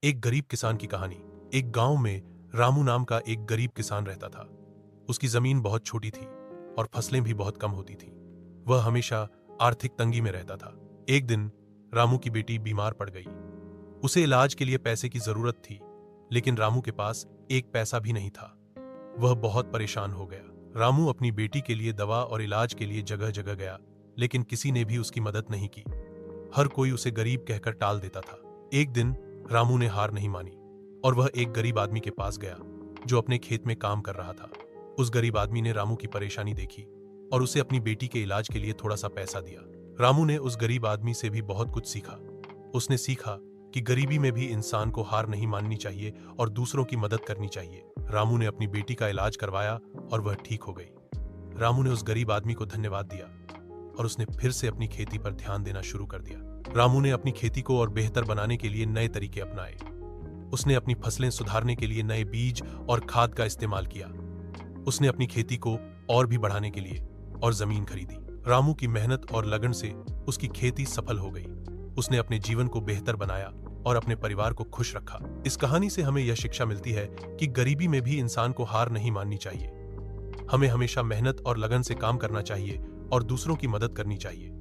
एक गरीब किसान की कहानी। एक गांव में रामू नाम का एक गरीब किसान रहता था। उसकी जमीन बहुत छोटी थी और फसलें भी बहुत कम होती थीं। वह हमेशा आर्थिक तंगी में रहता था। एक दिन रामू की बेटी बीमार पड़ गई। उसे इलाज के लिए पैसे की जरूरत थी, लेकिन रामू के पास एक पैसा भी नहीं था। वह बहुत परेशान हो गया। रामू अपनी बेटी के लिए दवा और इलाज के लिए जगह जगह गया, लेकिन किसी ने भी उसकी मदद नहीं की। हर कोई उसे गरीब कहकर टाल देता था। एक दिन रामू ने हार नहीं मानी और वह एक गरीब आदमी के पास गया जो अपने खेत में काम कर रहा था। उस गरीब आदमी ने रामू की परेशानी देखी और उसे अपनी बेटी के इलाज के लिए थोड़ा सा पैसा दिया। रामू ने उस गरीब आदमी से भी बहुत कुछ सीखा। उसने सीखा कि गरीबी में भी इंसान को हार नहीं माननी चाहिए और दूसरों की मदद करनी चाहिए। रामू ने अपनी बेटी का इलाज करवाया और वह ठीक हो गई। रामू ने उस गरीब आदमी को धन्यवाद दिया और उसने फिर से अपनी खेती पर ध्यान देना शुरू कर दिया। रामू ने अपनी खेती को और बेहतर बनाने के लिए नए तरीके अपनाए। उसने अपनी फसलें सुधारने के लिए नए बीज और खाद का इस्तेमाल किया। उसने अपनी खेती को और भी बढ़ाने के लिए और जमीन खरीदी। रामू की मेहनत और लगन से उसकी खेती सफल हो गई। उसने अपने जीवन को बेहतर बनाया और अपने परिवार को खुश रखा। इस कहानी से हमें यह शिक्षा मिलती है कि गरीबी में भी इंसान को हार नहीं माननी चाहिए। हमें हमेशा मेहनत और लगन से काम करना चाहिए और दूसरों की मदद करनी चाहिए।